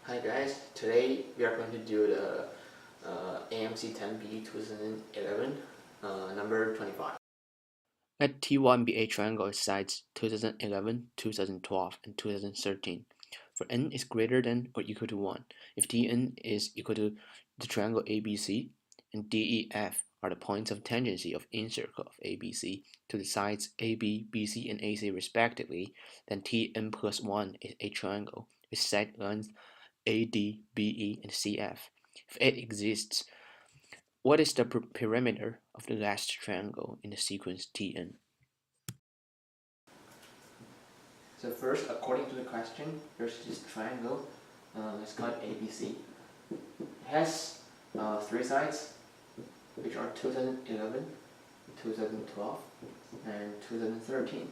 Hi guys, today we are going to do the AMC10B 2011, number 25. Let T1 be a triangle with sides 2011, 2012, and 2013. For n is greater than or equal to 1, if Tn is equal to the triangle ABC, and DEF are the points of tangency of incircle of ABC to the sides AB, BC, and AC respectively, then Tn plus 1 is a triangle with side length AD, BE, and CF. If it exists, what is the perimeter of the last triangle in the sequence Tn? So first, according to the question, there's this triangle, it's called ABC. It has three sides, which are 2011, 2012, and 2013.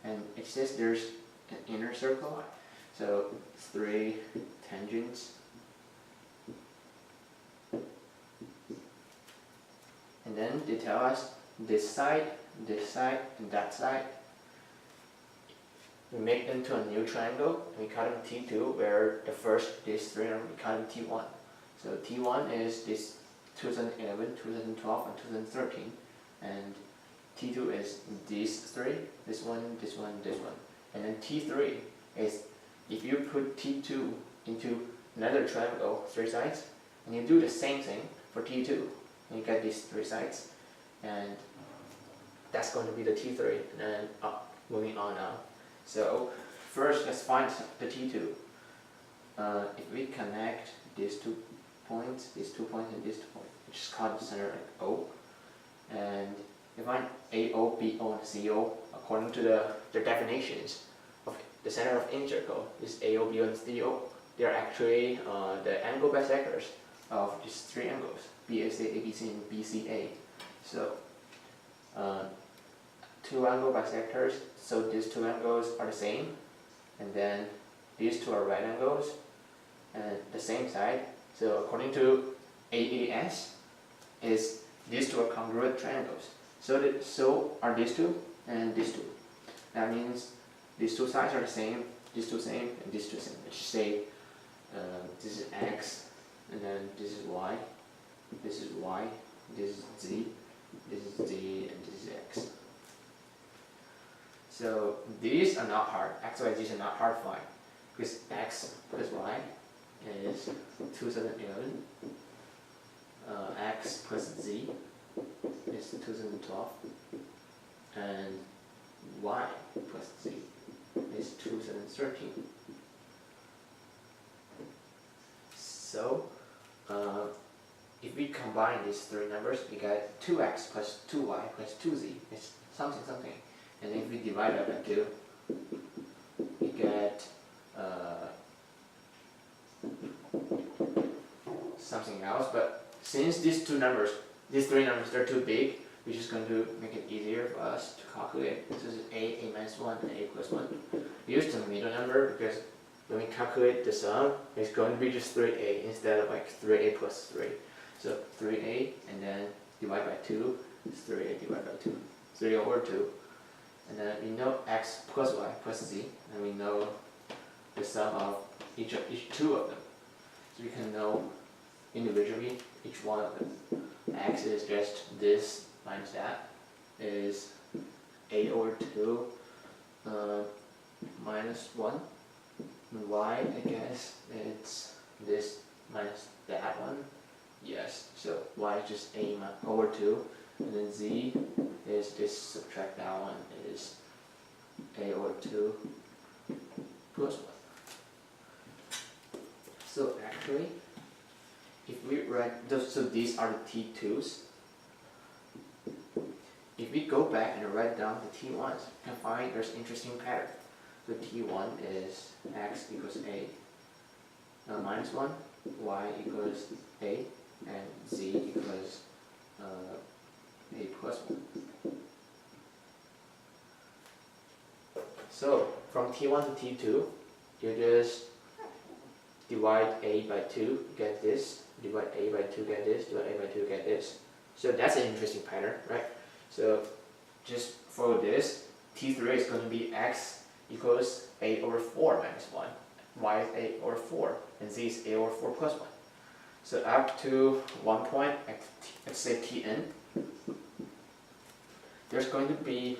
And it says there's an inner circle, so three tangents. And then they tell us this side, and that side. We make them to a new triangle, and we call them T2, where these three are, we call them T1. So T1 is this 2011, 2012, and 2013. And T2 is these three, this one, this one, this one. And then T3 is, if you put T2 into another triangle, three sides, and you do the same thing for T2, and you get these three sides, and that's going to be the T3, and then moving on now. So first, let's find the T2. If we connect these 2 points, and these 2 points, which is called the center like O, and we find AO, BO, and CO according to the definitions of the center of incircle is AO, BO, and CO. They are actually the angle bisectors of these three angles, BAC, ABC, and BCA. So two angle bisectors, so these two angles are the same, and then these two are right angles and the same side. So according to AAS, these two are congruent triangles. So are these two and these two. That means these two sides are the same, these two same, and these two same. Let's say this is X, and then this is Y, this is Y, this is Z, this is Z, and this is X. So these are not hard, X, Y, Z are not hard to find, because X plus Y is 2011, X plus Z is 2012, and Y plus Z is 2013. So if we combine these three numbers, we get 2x plus 2y plus 2z is something. And if we divide that by 2, we get something else. But since these three numbers, they're too big, we're just going to make it easier for us to calculate. This is a minus 1, and a plus 1. We use the middle number because when we calculate the sum, it's going to be just 3a instead of like 3a plus 3. So 3a, and then divide by 2 is 3a divided by 2. 3 over 2. And then we know x plus y plus z, and we know the sum of each two of them. So we can know individually each one of them. X is just this minus that is a over 2 minus 1. And y, I guess it's this minus that one. Yes, so y is just a over 2, and then z is this subtract that one is a over 2 plus 1. So actually, if we write those, so these are the T2s. If we go back and write down the T1s, we can find there's interesting pattern. So T1 is x equals a minus 1, y equals a, and z equals a plus 1. So from T1 to T2, you just divide a by 2, get this, divide a by 2, get this, divide a by 2, get this. So that's an interesting pattern, right? So just follow this. T3 is going to be x equals a over 4 minus 1. Y is a over 4, and z is a over 4 plus 1. So up to one point, let's say Tn, there's going to be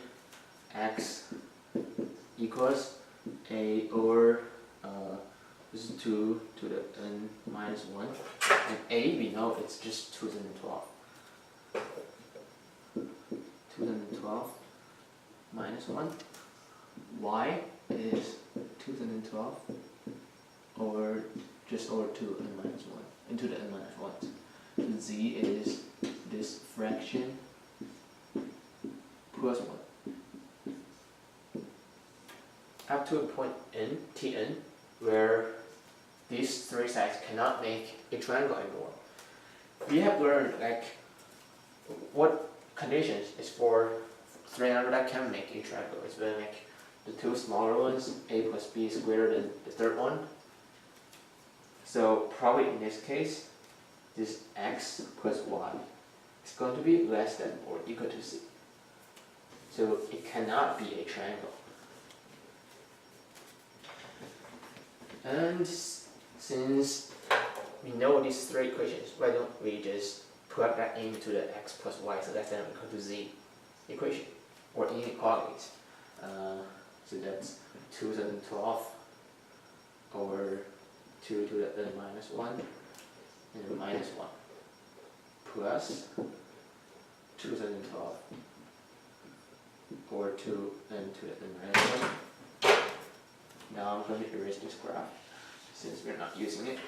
x equals a over this is 2 to the n minus 1, and a, we know it's just 2012. 2012 minus 1. Y is 2012 over just over 2 n minus 1 into the n minus 1. And z is this fraction plus 1. Up to a point n, Tn, where these three sides cannot make a triangle anymore. We have learned like what conditions is for triangle that can make a triangle. It's when like the two smaller ones, a plus b is greater than the third one. So probably in this case, this x plus y is going to be less than or equal to c. So it cannot be a triangle. And since we know these three equations, why don't we just plug that into the x plus y so that's then equal to z equation or inequalities. So that's 2012 over 2 to the n minus 1 and minus 1 plus 2012 over 2n to the n minus 1. Now I'm going to erase this graph since we're not using it.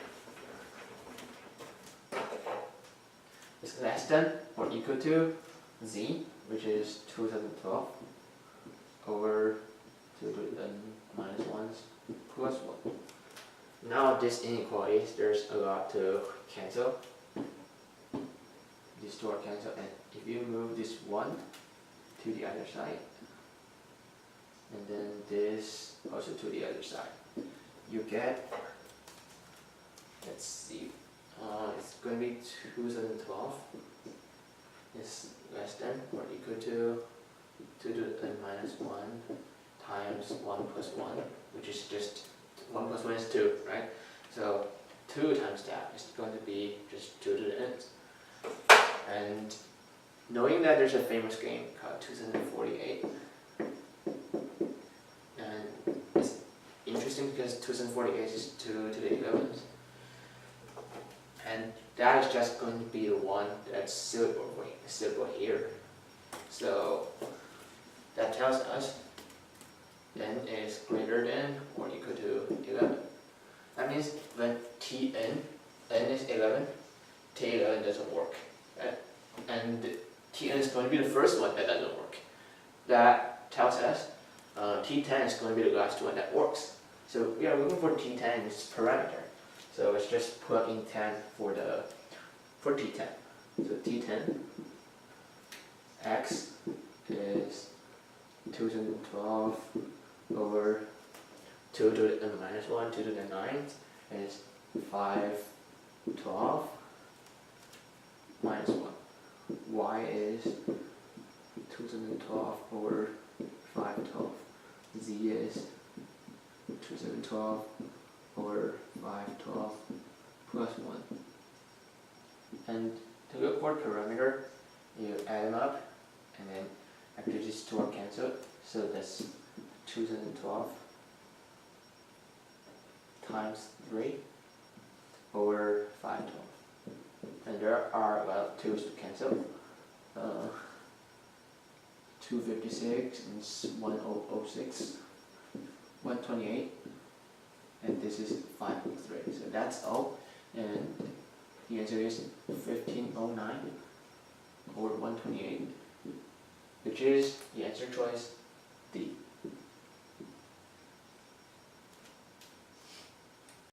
It's less than or equal to z, which is 2012 over 2 to the n minus 1 plus 1. Now this inequalities, there's a lot to cancel. These two are cancelled, and if you move this 1 to the other side, and then this also to the other side, you get, let's see, it's going to be 2012 is less than or equal to 2 to the n minus 1 times 1 plus 1, which is just 1 plus 1 is 2, right? So 2 times that is going to be just 2 to the n. And knowing that there's a famous game called 2048, and it's interesting because 2048 is 2 to the 11th, and that is just going to be the one that's silver here. So that tells us n is greater than or equal to 11. That means when Tn, n is 11, T11 doesn't work. Right? And Tn is going to be the first one that doesn't work. That tells us T10 is going to be the last one that works. So we are looking for T10's parameter. So let's just plug in 10 for T10. So T10 x is 2012 over 2 to the n minus 1, 2 to the 9th is 512 minus 1. Y is 2012 over 512. Z is 2012 over 512 plus 1. And to look for parameter, you add them up, and then after these two are cancelled, so that's 2012 times 3 over 512. And there are a lot of 2's to cancel. 256 and 1006, 128, and this is 503. So that's all. And the answer is 1509 over 128, which is the answer choice D.